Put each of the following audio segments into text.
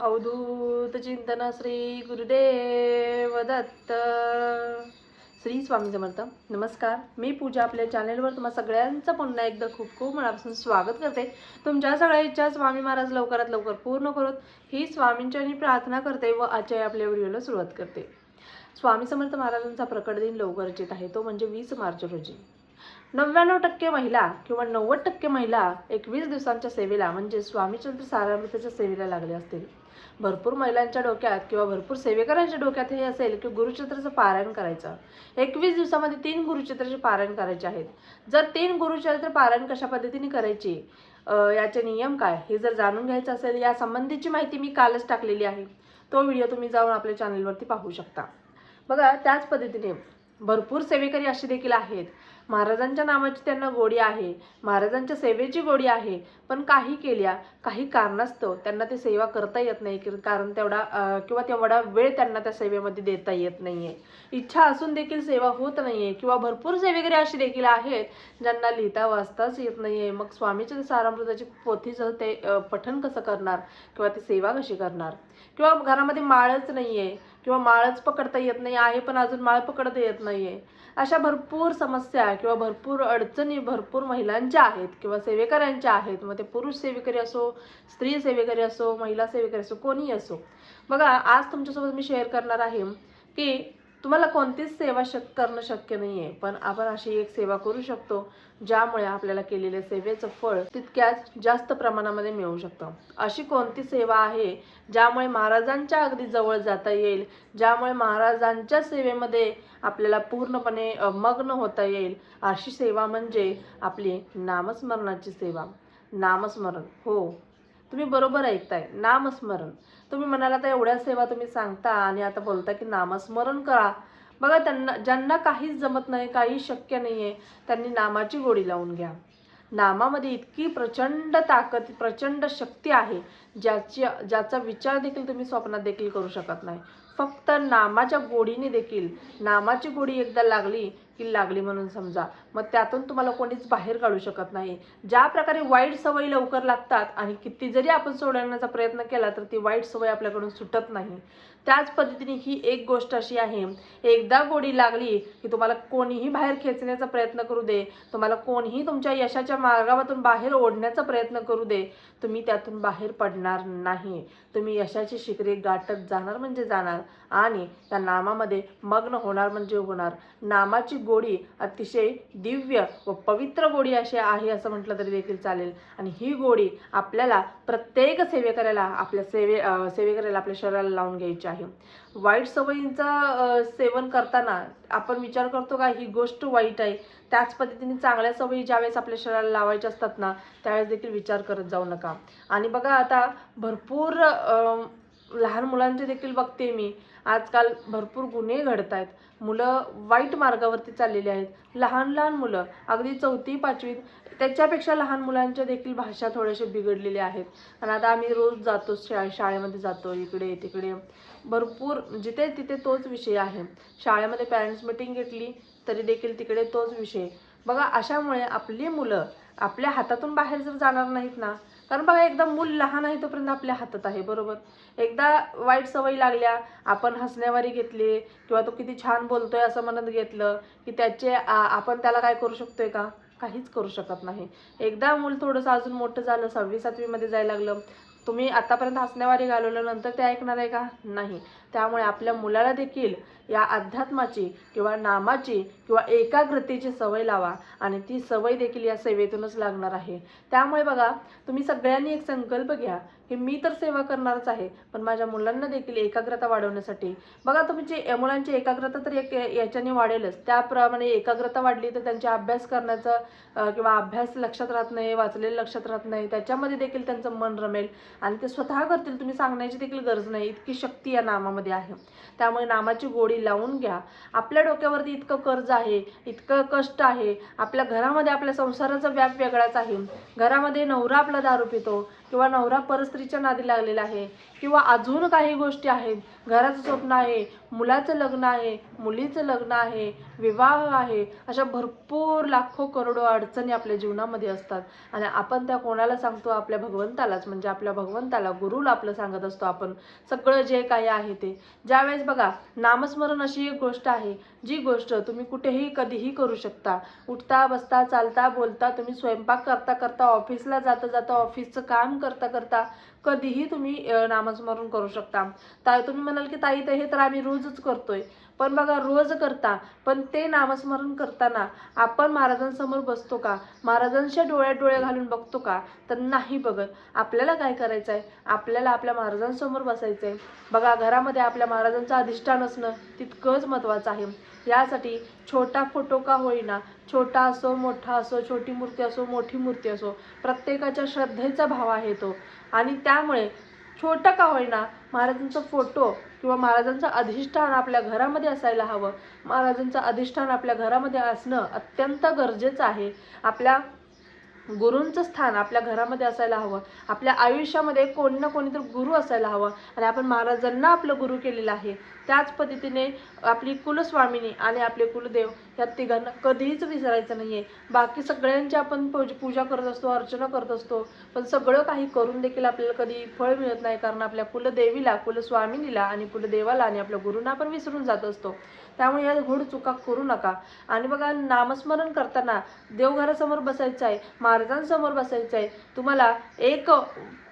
अवधूत चिंतन श्री गुरुदेव दत्त. श्री स्वामी समर्थ. नमस्कार, मी पूजा आपल्या चॅनेलवर तुम्हा सगळ्यांचं पुन्हा एकदा खूप खूप मनापासून स्वागत करते. तुमच्या सगळ्या इच्छा स्वामी महाराज लवकरात लवकर पूर्ण करोत ही स्वामींच्यानी प्रार्थना करते व आजच्या आपल्या व्हिडिओला सुरुवात करते. स्वामी समर्थ महाराजांचा प्रकट दिन लवकरच येत आहे, तो म्हणजे 20 मार्च रोजी. 99% महिला किंवा 90% महिला 21 दिवसांच्या सेवेला म्हणजे स्वामीचंद्र सारामृताच्या सेवेला लागले असतील. भरपूर महिलांच्या डोक्यात किंवा भरपूर सेवेकरांच्या डोक्यात हे असेल की गुरुचरित्राचं पारायण करायचं. 21 दिवसामध्ये 3 गुरुचरित्राचे पारायण करायचे आहेत. जर 3 गुरुचरित्र पारायण कशा पद्धतीने करायचे, याचे नियम काय हे जर जाणून घ्यायचं असेल, या संबंधीची माहिती मी कालच टाकलेली आहे. तो व्हिडिओ तुम्ही जाऊन आपल्या चॅनलवरती पाहू शकता. बघा, त्याच पद्धतीने भरपूर सेवेकरी असे देखील आहेत, महाराजांच्या नावाची त्यांना गोडी आहे, महाराजांच्या सेवेची गोडी आहे, पण काही केल्या काही कारणास्तव त्यांना ते सेवा करता येत नाही, कारण तेवढा वेळ त्यांना त्या सेवेमध्ये देता येत नाहीये. इच्छा असून देखील सेवा होत नाहीये. किंवा भरपूर सेवेकरी अशी देखील आहेत ज्यांना लिहिता वाचताच येत नाहीये. मग स्वामीच्या सारामृताची पोथीचं ते पठण कसं करणार किंवा ती सेवा कशी करणार. किंवा घरामध्ये माळच नाहीये किंवा माळच पकडता येत नाही आहे, पण अजून माळ पकडता येत नाहीये. अशा भरपूर समस्या किंवा भरपूर अडचणी भरपूर महिलांच्या आहेत किंवा सेवेकऱ्यांच्या आहेत. मग ते पुरुष सेवेकरी असो, स्त्री सेवेकरी असो, महिला सेवेकरी असो, कोणीही असो. बघा, आज तुमच्यासोबत मी शेअर करणार आहे की तुम्हाला कोणतीच सेवा करणं शक्य नाही आहे, पण आपण अशी एक सेवा करू शकतो ज्यामुळे आपल्याला केलेल्या सेवेचं फळ तितक्याच जास्त प्रमाणामध्ये मिळू शकतं. अशी कोणती सेवा आहे ज्यामुळे महाराजांच्या अगदी जवळ जाता येईल, ज्यामुळे महाराजांच्या सेवेमध्ये आपल्याला पूर्णपणे मग्न होता येईल. अशी सेवा म्हणजे आपली नामस्मरणाची सेवा. नामस्मरण, हो, तुम्ही बरोबर ऐकताय, नामस्मरण. तुम्ही म्हणाला तर एवढ्या सेवा तुम्ही सांगता आणि आता बोलता की नामस्मरण करा. बघा, ज्यांना काहीच जमत नाही, काही शक्य नाहीये, त्यांनी नामाची गोडी लावून घ्या. नामामध्ये इतकी प्रचंड ताकद, प्रचंड शक्ती आहे ज्याचा विचार देखील तुम्ही स्वप्नात देखील करू शकत नाही. फक्त नामाच्या गोडीने देखील, नामाची गोडी एकदा लागली की लागली म्हणून समजा. मग त्यातून तुम्हाला कोणीच बाहेर काढू शकत नाही. ज्या प्रकारे वाईट सवयी लवकर लागतात आणि किती जरी आपण सोडवण्याचा प्रयत्न केला तर ती वाईट सवय आपल्याकडून सुटत नाही, त्याच पद्धतीने ही एक गोष्ट अशी आहे, एकदा गोडी लागली की तुम्हाला कोणीही बाहेर खेचण्याचा प्रयत्न करू दे, तुम्हाला कोणीही तुमच्या यशाच्या मार्गातून बाहेर ओढण्याचा प्रयत्न करू दे, तुम्ही त्यातून बाहेर पडणार नाही. तुम्ही यशाची शिखरे गाठत जाणार म्हणजे जाणार आणि त्या नामामध्ये मग्न होणार म्हणजे होणार. नामाची गोडी अतिशय दिव्य व पवित्र गोडी अशी आहे असं म्हटलं तरी देखील चालेल. आणि ही गोडी आपल्याला प्रत्येक सेवेकऱ्याला आपल्या शरीराला लावून घ्यायची आहे. वाईट सवयींचं सेवन करताना आपण विचार करतो का ही गोष्ट वाईट आहे, त्याच पद्धतीने चांगल्या सवयी ज्यावेळेस आपल्या शरीराला लावायच्या असतात ना, त्यावेळेस देखील विचार करत जाऊ नका. आणि बघा, आता भरपूर लहान मुलांचे देखील बघते मी, आजकाल भरपूर गुन्हे घडत आहेत. मुलं वाईट मार्गावरती चाललेली आहेत. लहान लहान मुलं अगदी 4थी 5वीत, त्याच्यापेक्षा लहान मुलांच्या देखील भाषा थोडेसे बिघडलेले आहेत. आणि आता आम्ही रोज जातो, शाळेमध्ये जातो, इकडे तिकडे भरपूर जिथे तिथे तोच विषय आहे. शाळेमध्ये पॅरेंट्स मीटिंग घेतली तरी देखील तिकडे तोच विषय. बघा, अशामुळे आपली मुलं आपल्या हातातून बाहेर जर जाणार नाहीत ना, कारण बघा, एकदा मूल लहान आहे तोपर्यंत आपल्या हातात आहे, बरोबर. एकदा वाईट सवयी लागल्या, आपण हसण्यावारी घेतली किंवा तो किती छान बोलतोय असं म्हणत घेतलं की आपण त्याला काय करू शकतोय का? काहीच करू शकत नाही. एकदा मूल थोडंसं अजून मोठं झालं, 6वी 7वी मध्ये जायला लागलं, तुम्ही आतापर्यंत हसण्यावारी घालवलं, नंतर ते ऐकणार आहे का? नाही. त्यामुळे आपल्या मुलाला देखील या अध्यात्माची किंवा नामाची किंवा एकाग्रतेची सवय लावा आणि ती सवय देखील या सेवेतूनच लागणार आहे. त्यामुळे बघा, तुम्ही सगळ्यांनी एक संकल्प घ्या की मी तर सेवा करणारच आहे, पण माझ्या मुलांना देखील एकाग्रता वाढवण्यासाठी. बघा, तुमची मुलांची एकाग्रता तर याच्याने वाढेलच, त्याप्रमाणे एकाग्रता वाढली तर त्यांच्या अभ्यास करण्याचं किंवा अभ्यास लक्षात राहत नाही, वाचलेलं लक्षात राहत नाही, त्याच्यामध्ये देखील त्यांचं मन रमेल आणि ते स्वतः करतील. तुम्ही सांगण्याची देखील गरज नाही, इतकी शक्ती या नामामध्ये आहे. त्यामुळे नामाची गोडी लावून घ्या. आपल्या डोक्यावरती इतकं कर्ज आहे, इतकं कष्ट आहे, आपल्या घरामध्ये आपल्या संसाराचा व्याप वेगळाच आहे. घरामध्ये नवरा आपला दारू पितो किंवा नवरा परस्त्रीच्या नादी लागलेला आहे किंवा अजून काही गोष्टी आहेत, घराचं स्वप्न आहे, मुलाचं लग्न आहे, मुलीचं लग्न आहे, विवाह आहे, अशा भरपूर लाखो करोडो अडचणी आपल्या जीवनामध्ये असतात आणि आपण त्या कोणाला सांगतो? आपल्या भगवंतालाच, म्हणजे आपल्या भगवंताला, गुरुला आपलं सांगत असतो आपण सगळं जे काही आहे ते. ज्यावेळेस बघा, नामस्मरण अशी एक गोष्ट आहे जी गोष्ट तुम्ही कुठेही कधीही करू शकता. उठता बसता चालता बोलता, तुम्ही स्वयंपाक करता करता, ऑफिसला जाता जाता, ऑफिसचं काम करता करता कधीही तुम्ही नामस्मरण करू शकता. तुम्ही म्हणाल की ताई हे तर आम्ही रोजच करतोय. पण बघा, रोज करता, पण ते नामस्मरण करताना आपण महाराजांसमोर बसतो का? महाराजांच्या डोळ्यात डोळे घालून बघतो का? तर नाही बघत. आपल्याला काय करायचं आहे? आपल्याला आपल्या महाराजांसमोर बसायचं आहे. बघा, घरामध्ये आपल्या महाराजांचं अधिष्ठान असणं तितकंच महत्त्वाचं आहे. यासाठी छोटा फोटो का होईना, छोटा असो मोठा असो, छोटी मूर्ती असो मोठी मूर्ती असो, प्रत्येकाच्या श्रद्धेचा भाव आहे तो. आणि त्यामुळे छोटा का होईना महाराजांचा फोटो किंवा महाराजांचं अधिष्ठान आपल्या घरामध्ये असायला हवं. महाराजांचं अधिष्ठान आपल्या घरामध्ये असणं अत्यंत गरजेचं आहे. आपल्या गुरूंचं स्थान आपल्या घरामध्ये असायला हवं. आपल्या आयुष्यामध्ये कोणी ना कोणीतरी गुरु असायला हवं आणि आपण महाराजांना आपलं गुरु केलेलं आहे. त्याच पद्धतीने आपली कुलस्वामिनी आणि आपले कुलदेव या तिघांना कधीच विसरायचं नाही आहे. बाकी सगळ्यांची आपण पूजा करत असतो, अर्चना करत असतो, पण सगळं काही करून देखील आपल्याला कधी फळ मिळत नाही, कारण आपल्या कुलदेवीला, कुलस्वामिनीला आणि कुलदेवाला आणि आपल्या गुरूंना आपण विसरून जात असतो. त्यामुळे या घोड चुका करू नका. आणि बघा, नामस्मरण करताना देवघरासमोर बसायचं आहे, महाराजांसमोर बसायचं आहे. तुम्हाला एक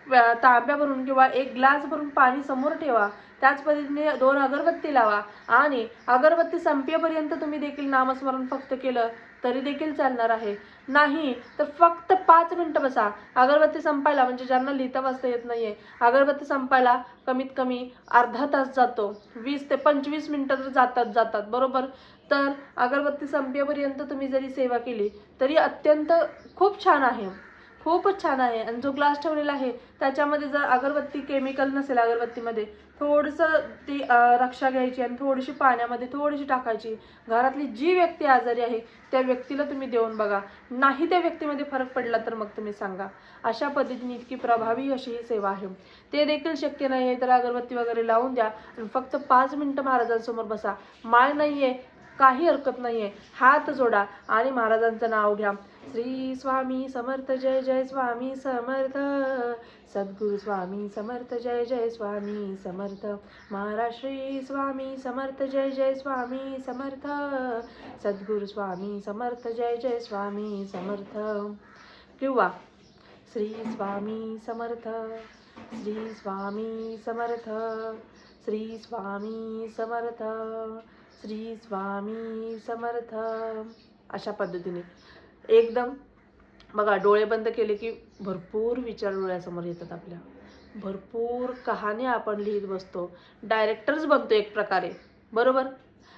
तांब्या भरून किंवा एक ग्लास भरून पाणी समोर ठेवा. त्याच पद्धतीने 2 अगरबत्ती लावा आणि अगरबत्ती संपेपर्यंत तुम्ही देखील नामस्मरण फक्त केलं तरी देखील चालणार आहे. नाही तर फक्त 5 मिनिटं बसा. अगरबत्ती संपायला, म्हणजे ज्यांना लिहिता वाचता येत नाहीये, अगरबत्ती संपायला कमीत कमी अर्धा तास जातो. 20 ते 25 मिनिटं तर जातात बरोबर. तर अगरबत्ती संपेपर्यंत तुम्ही जरी सेवा केली तरी अत्यंत खूप छान आहे, खूपच छान आहे. आणि जो ग्लास ठेवलेला आहे त्याच्यामध्ये जर अगरबत्ती केमिकल नसेल, अगरबत्तीमध्ये थोडंसं ती रक्षा घ्यायची आणि थोडीशी पाण्यामध्ये थोडीशी टाकायची. घरातली जी व्यक्ती आजारी आहे त्या व्यक्तीला तुम्ही देऊन बघा. नाही त्या व्यक्तीमध्ये फरक पडला तर मग तुम्ही सांगा. अशा पद्धतीने इतकी प्रभावी अशी ही सेवा आहे. ते देखील शक्य नाही आहे तर अगरबत्ती वगैरे लावून द्या आणि फक्त 5 मिनिटं महाराजांसमोर बसा. माळ नाही आहे, काही हरकत नाही आहे, हात जोडा आणि महाराजांचं नाव घ्या. श्री स्वामी समर्थ, जय जय स्वामी समर्थ. सद्गुरु स्वामी समर्थ, जय जय स्वामी समर्थ. महाराज श्री स्वामी समर्थ, जय जय स्वामी समर्थ. सद्गुरु स्वामी समर्थ, जय जय स्वामी समर्थ. किंवा श्री स्वामी समर्थ, श्री स्वामी समर्थ, श्री स्वामी समर्थ, श्री स्वामी समर्थ. अशा पद्धतीने एकदम बघा, डोळे बंद केले की भरपूर विचार डोळ्यासमोर येतात आपल्या. भरपूर कहाण्या आपण लिहित बसतो, डायरेक्टर्स बनतो एक प्रकारे, बरोबर.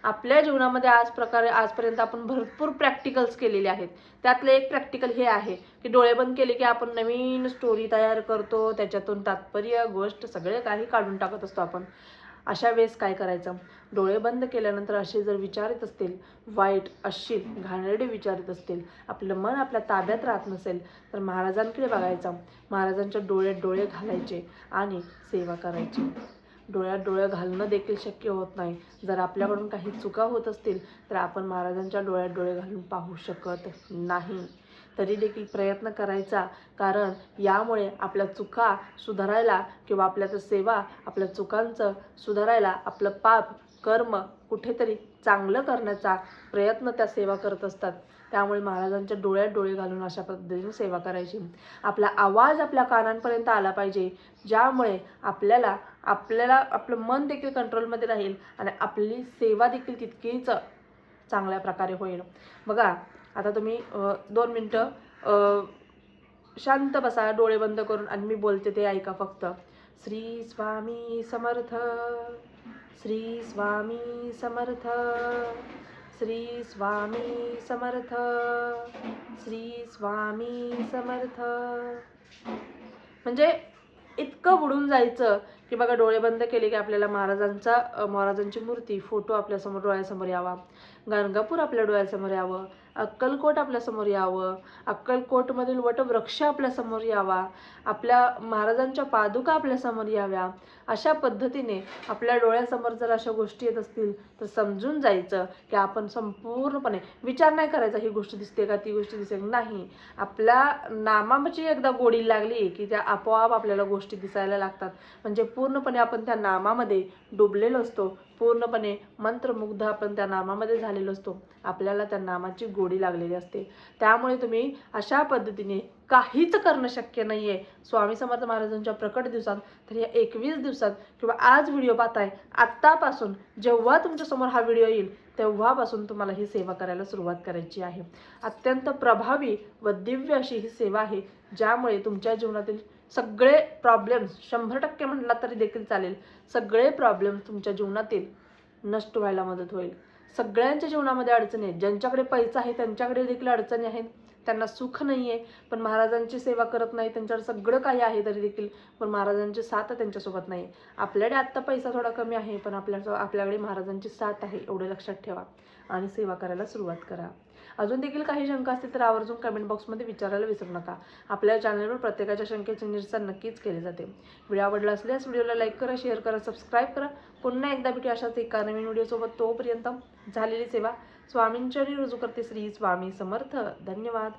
आपल्या जीवनामध्ये आजपर्यंत आपण भरपूर प्रॅक्टिकल्स केलेले आहेत. त्यातलं एक प्रॅक्टिकल हे आहे की डोळे बंद केले की आपण नवीन स्टोरी तयार करतो, त्याच्यातून तात्पर्य, गोष्ट सगळे काही काढून टाकत असतो आपण. अशा वेळेस काय करायचं? डोळे बंद केल्यानंतर असे जर विचार येत असतील, वाईट अशी घाणेरडे विचार येत असतील, आपलं मन आपल्या ताब्यात राहत नसेल, तर महाराजांकडे बघायचं, महाराजांच्या डोळ्यात डोळे घालायचे आणि सेवा करायची. डोळ्यात डोळे घालणं देखील शक्य होत नाही. जर आपल्याकडून काही चुका होत असतील तर आपण महाराजांच्या डोळ्यात डोळे घालून पाहू शकत नाही. तरी देखील प्रयत्न करायचा, कारण यामुळे आपल्या चुका सुधारायला किंवा आपल्या सेवा, आपल्या चुकांचं सुधारायला, आपलं पाप कर्म कुठेतरी चांगलं करण्याचा प्रयत्न त्या सेवा करत असतात. त्यामुळे महाराजांच्या डोळ्यात डोळे घालून अशा पद्धतीने सेवा करायची. आपला आवाज आपल्या कानांपर्यंत आला पाहिजे, ज्यामुळे आपल्याला आपलं मन देखील कंट्रोलमध्ये राहील आणि आपली सेवा देखील तितकीच चांगल्या प्रकारे होईल. बघा, आता तुम्ही 2 मिनटं शांत बसा, डोळे बंद करून, आणि मी बोलते ते ऐका फक्त. श्री स्वामी समर्थ, श्री स्वामी समर्थ, श्री स्वामी समर्थ, श्री स्वामी समर्थ. म्हणजे इतकं बुडून जायचं की बघा डोळे बंद केले की आपल्याला महाराजांची मूर्ती फोटो आपल्यासमोर डोळ्यासमोर यावा, गाणगापूर आपल्या डोळ्यासमोर यावं, अक्कलकोट आपल्यासमोर यावं, अक्कलकोटमधील वटवृक्ष आपल्यासमोर यावा, आपल्या महाराजांच्या पादुका आपल्यासमोर याव्या. अशा पद्धतीने आपल्या डोळ्यासमोर जर अशा गोष्टी येत असतील तर समजून जायचं की आपण संपूर्णपणे विचार नाही करायचा, ही गोष्ट दिसते का ती गोष्ट दिसते नाही. आपल्या नामाची एकदा गोडी लागली की त्या आपोआप आपल्याला गोष्टी दिसायला लागतात. म्हणजे पूर्णपणे आपण त्या नामामध्ये डुबलेलो असतो, पूर्णपणे मंत्रमुग्ध आपण त्या नामामध्ये झालेलो असतो. आपल्याला त्या नामाची गोडी लागलेली असते. त्यामुळे तुम्ही अशा पद्धतीने काहीच करणं शक्य नाही आहे स्वामी समर्थ महाराजांच्या प्रकट दिवसात, तर या 21 दिवसात किंवा आज व्हिडिओ पाहताय आत्तापासून जेव्हा तुमच्यासमोर हा व्हिडिओ येईल तेव्हापासून तुम्हाला ही सेवा करायला सुरुवात करायची आहे. अत्यंत प्रभावी व दिव्य अशी ही सेवा आहे, ज्यामुळे तुमच्या जीवनातील सगळे प्रॉब्लेम्स 100% म्हटला तरी देखील चालेल, सगळे प्रॉब्लेम्स तुमच्या जीवनातील नष्ट व्हायला मदत होईल. सगळ्यांच्या जीवनामध्ये अडचणी आहेत, ज्यांच्याकडे पैसा आहे त्यांच्याकडे देखील अडचणी आहेत, त्यांना सुख नाही आहे पण महाराजांची सेवा करत नाही, त्यांच्याकडे सगळं काही आहे तरी देखील पण महाराजांची साथ त्यांच्यासोबत नाही. आपल्याकडे आत्ता पैसा थोडा कमी आहे पण आपल्याकडे महाराजांची साथ आहे, एवढं लक्षात ठेवा आणि सेवा करायला सुरुवात करा. अजून देखील काही शंका असतील तर आवर्जून कमेंट बॉक्समध्ये विचारायला विसरू नका. आपल्या चॅनलवर प्रत्येकाच्या शंकेचे निरसन नक्कीच केले जाते. व्हिडिओ आवडला असल्यास व्हिडिओला लाईक करा, शेअर करा, सबस्क्राईब करा. पुन्हा एकदा भेटू अशाच एका नवीन व्हिडिओसोबत. तोपर्यंत झालेली सेवा स्वामींच्या रुजू करते. श्री स्वामी समर्थ. धन्यवाद.